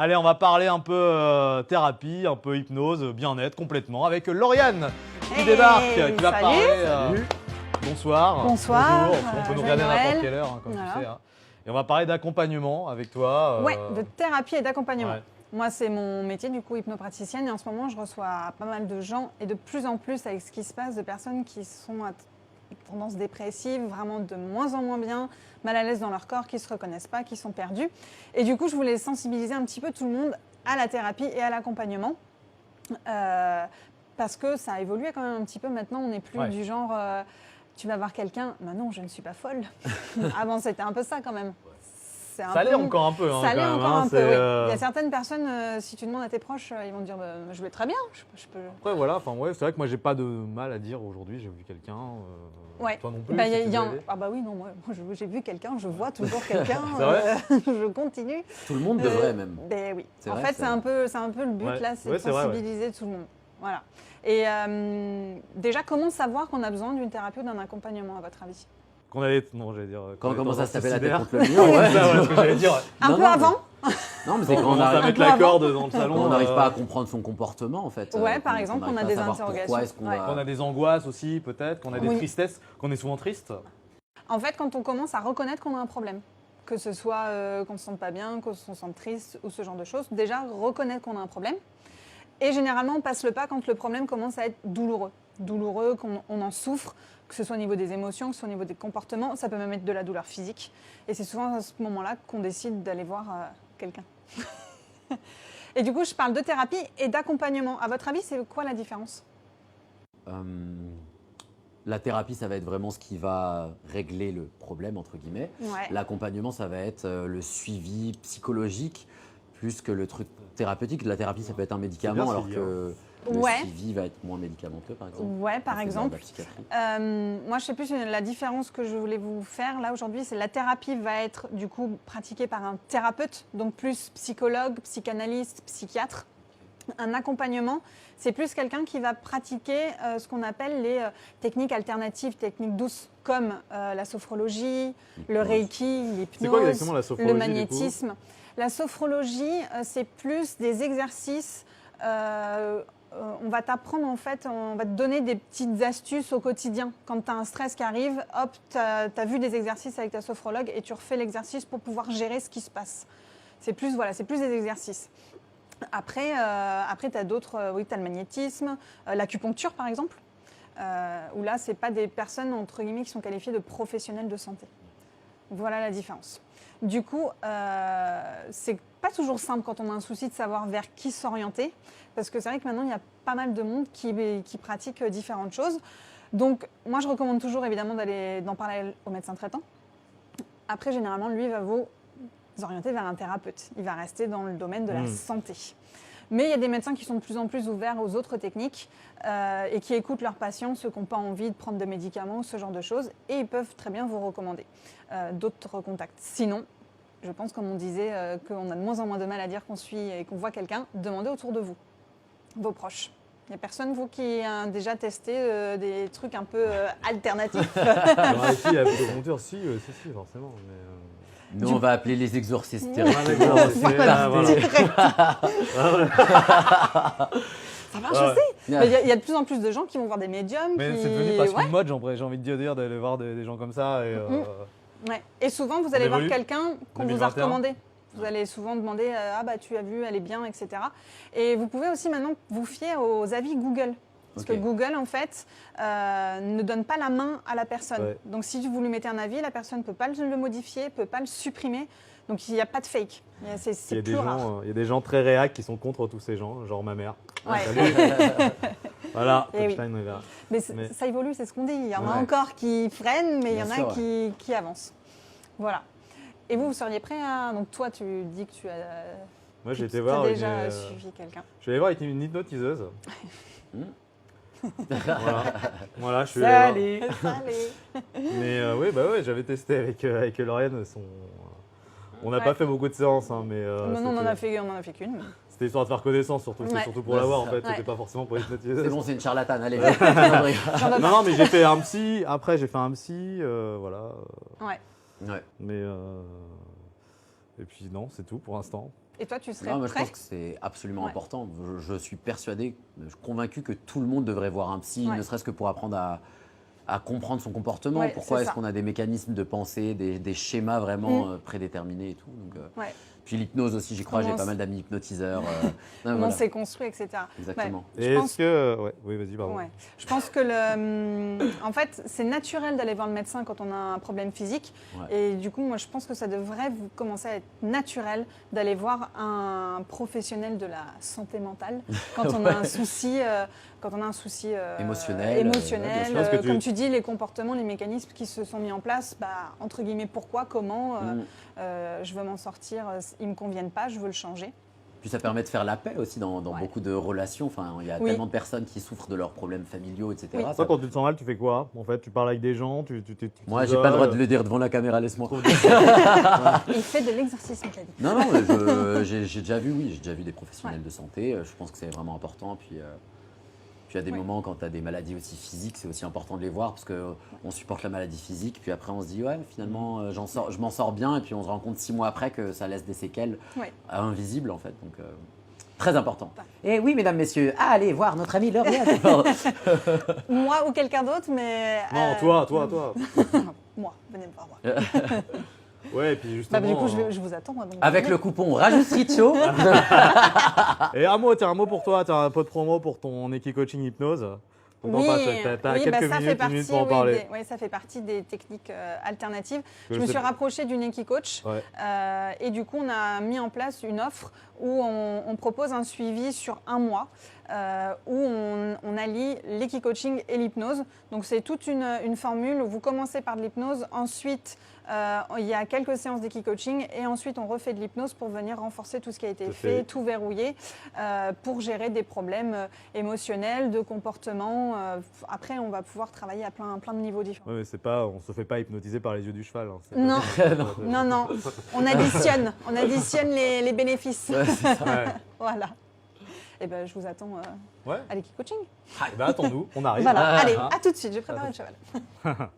Allez, on va parler un peu thérapie, un peu hypnose, bien-être complètement avec Lauriane qui débarque, qui va parler. Bonsoir. Bonsoir. Bonjour. On peut nous regarder à n'importe quelle heure, hein, comme tu sais. Hein. Et on va parler d'accompagnement avec toi. Ouais, de thérapie et d'accompagnement. Ouais. Moi, c'est mon métier, du coup, hypnopraticienne. Et en ce moment, je reçois pas mal de gens et de plus en plus avec ce qui se passe, de personnes qui sont à tendance dépressive, vraiment de moins en moins bien, mal à l'aise dans leur corps, qui ne se reconnaissent pas, qui sont perdus. Et du coup, je voulais sensibiliser un petit peu tout le monde à la thérapie et à l'accompagnement. Parce que ça a évolué quand même un petit peu. Maintenant, on n'est plus du genre... tu vas voir quelqu'un, bah non, je ne suis pas folle. Avant, c'était un peu ça quand même. Ça l'est encore un peu. Ça l'est encore un peu, oui. Il y a certaines personnes, si tu demandes à tes proches, ils vont te dire je vais très bien. Je peux... Après, voilà, c'est vrai que moi, j'ai pas de mal à dire aujourd'hui, j'ai vu quelqu'un. Toi non plus. Ah bah oui, non, moi j'ai vu quelqu'un, je vois toujours quelqu'un. C'est vrai je continue. Tout le monde devrait même. Ben oui. En fait, c'est un peu le but là, c'est de sensibiliser tout le monde. Voilà. Et déjà, comment savoir qu'on a besoin d'une thérapie ou d'un accompagnement, à votre avis? Non, j'allais dire. Quand on commence à se taper la tête contre le mur, c'est ce que j'allais dire. Un peu avant. Non, mais c'est quand on arrive à mettre la corde dans le salon. On n'arrive pas à comprendre son comportement en fait. Ouais, par exemple, on a des interrogations. Qu'on a des angoisses aussi, peut-être, qu'on a des tristesses, qu'on est souvent triste. En fait, quand on commence à reconnaître qu'on a un problème, que ce soit qu'on ne se sente pas bien, qu'on se sente triste ou ce genre de choses, déjà reconnaître qu'on a un problème. Et généralement, on passe le pas quand le problème commence à être douloureux. Douloureux, qu'on en souffre, que ce soit au niveau des émotions, que ce soit au niveau des comportements. Ça peut même être de la douleur physique. Et c'est souvent à ce moment-là qu'on décide d'aller voir quelqu'un. Et du coup, je parle de thérapie et d'accompagnement. À votre avis, c'est quoi la différence? La thérapie, ça va être vraiment ce qui va régler le problème, entre guillemets. Ouais. L'accompagnement, ça va être le suivi psychologique, plus que le truc thérapeutique. La thérapie, ça peut être un médicament, alors que le suivi va être moins médicamenteux, par exemple. Ouais, par exemple. Moi, je sais plus la différence que je voulais vous faire là aujourd'hui, c'est la thérapie va être du coup pratiquée par un thérapeute, donc plus psychologue, psychanalyste, psychiatre. Un accompagnement, c'est plus quelqu'un qui va pratiquer ce qu'on appelle les techniques alternatives, techniques douces, comme la sophrologie, le reiki, l'hypnose, le magnétisme. La sophrologie, c'est plus des exercices. On va t'apprendre en fait, on va te donner des petites astuces au quotidien. Quand tu as un stress qui arrive, hop, tu as vu des exercices avec ta sophrologue et tu refais l'exercice pour pouvoir gérer ce qui se passe. C'est plus des exercices. Après, tu as d'autres, tu as le magnétisme, l'acupuncture par exemple, où là, ce n'est pas des personnes entre guillemets qui sont qualifiées de professionnels de santé. Voilà la différence. Du coup, c'est pas toujours simple quand on a un souci de savoir vers qui s'orienter, parce que c'est vrai que maintenant, il y a pas mal de monde qui pratique différentes choses. Donc, moi, je recommande toujours évidemment d'en parler au médecin traitant. Après, généralement, lui va vous orienter vers un thérapeute. Il va rester dans le domaine de la santé. Mais il y a des médecins qui sont de plus en plus ouverts aux autres techniques et qui écoutent leurs patients, ceux qui n'ont pas envie de prendre des médicaments, ce genre de choses, et ils peuvent très bien vous recommander d'autres contacts. Sinon, je pense, comme on disait, qu'on a de moins en moins de mal à dire qu'on suit et qu'on voit quelqu'un, demandez autour de vous, vos proches. Il n'y a personne, vous, qui a déjà testé des trucs un peu alternatifs? Si, la acupuncture, si, forcément. Mais Nous, on va appeler les exorcistes. Ça marche aussi. Mais il y a de plus en plus de gens qui vont voir des médiums. Mais c'est devenu presque une mode, j'ai envie de dire, d'aller voir des gens comme ça. Et souvent, vous allez voir quelqu'un qu'on vous a recommandé. Vous allez souvent demander ah bah tu as vu, elle est bien, etc. Et vous pouvez aussi maintenant vous fier aux avis Google. Parce que Google, en fait, ne donne pas la main à la personne. Ouais. Donc, si vous lui mettez un avis, la personne ne peut pas le modifier, ne peut pas le supprimer. Donc, il n'y a pas de fake. C'est plus rare. Il y a des gens très réacs qui sont contre tous ces gens, genre ma mère. Ouais. Voilà, Mais ça évolue, c'est ce qu'on dit. Il y en a encore qui freinent, mais il y en a qui avancent. Voilà. Et vous seriez prêt à... Donc, toi, tu dis que tu as... Moi, j'ai été voir... déjà suivi quelqu'un. Je suis allé voir avec une hypnotiseuse. Voilà, je suis allé. Mais j'avais testé avec Lauriane. On n'a pas fait beaucoup de séances, mais non, on en a fait qu'une. C'était histoire de faire connaissance surtout, c'était surtout pour l'avoir en fait, c'était pas forcément pour hypnotiser. C'est bon, c'est une charlatane, allez. Non, mais j'ai fait un psy. Après, j'ai fait un psy, voilà. Ouais. Mais et puis non, c'est tout pour l'instant. Et toi, tu serais Non, moi, je prêt? pense que c'est absolument Ouais. important. Je suis persuadé, je suis convaincu que tout le monde devrait voir un psy, Ouais. ne serait-ce que pour apprendre à comprendre son comportement. Ouais, Pourquoi c'est est-ce ça. qu'on a des mécanismes de pensée, des schémas vraiment prédéterminés et tout. Donc, Ouais. puis l'hypnose aussi, j'y crois, j'ai Comment pas mal d'amis hypnotiseurs. Non, Comment voilà. c'est construit, etc. Exactement. Ouais. Et Je pense est-ce que. Ouais, oui, vas-y, pardon. Ouais. Je pense que en fait, c'est naturel d'aller voir le médecin quand on a un problème physique. Ouais. Et du coup, moi, je pense que ça devrait vous commencer à être naturel d'aller voir un professionnel de la santé mentale quand on a un souci, Émotionnel, bien sûr. Parce que comme tu dis, les comportements, les mécanismes qui se sont mis en place, entre guillemets, pourquoi, comment, je veux m'en sortir, ils me conviennent pas, je veux le changer. Puis ça permet de faire la paix aussi dans Ouais. beaucoup de relations. Enfin, il y a Oui. tellement de personnes qui souffrent de leurs problèmes familiaux, etc. Oui. Ça- Toi, quand tu te sens mal, tu fais quoi? En fait, tu parles avec des gens, Moi, j'ai pas le droit de le dire devant la caméra, laisse-moi. Il fait de l'exercice, il t'a dit. Non, non, j'ai déjà vu des professionnels de santé. Je pense que c'est vraiment important. Puis il y a des moments quand tu as des maladies aussi physiques, c'est aussi important de les voir parce qu'on supporte la maladie physique. Puis après, on se dit, ouais, finalement, je m'en sors bien. Et puis on se rend compte 6 mois après que ça laisse des séquelles Ouais. invisibles, en fait. Donc, très important. Et oui, mesdames, messieurs, allez voir notre ami Lauriane. Moi ou quelqu'un d'autre, mais. Non, toi. Moi, venez me voir moi. Ouais, et puis justement. Du coup, je vous attends. Moi, donc, Avec le coupon Rajoute Street Show. Et un mot pour toi, tu as un pot de promo pour ton Eki Coaching Hypnose. Donc, Oui, t'as oui, quelques ça fait minutes partie, pour en parler. oui, ça fait partie des techniques alternatives. Je Je me sais suis pas. rapprochée du Neki Coach Ouais. et du coup, on a mis en place une offre où on propose un suivi sur 1 mois où on allie l'Eki Coaching et l'hypnose. Donc, c'est toute une formule où vous commencez par de l'hypnose, ensuite il y a quelques séances d'Eki Coaching et ensuite on refait de l'hypnose pour venir renforcer tout ce qui a été Tout fait, fait. tout verrouiller pour gérer des problèmes émotionnels, de comportement. Après, on va pouvoir travailler à plein de niveaux différents. Ouais, mais c'est pas, on se fait pas hypnotiser par les yeux du cheval. Hein. C'est Non. pas- Non, on additionne les bénéfices. Ouais. Voilà. Et ben, je vous attends Ouais. à l'Eki Coaching. Eh ben, attends-nous, on arrive. Voilà, allez, Hein. à tout de suite, j'ai préparé le cheval.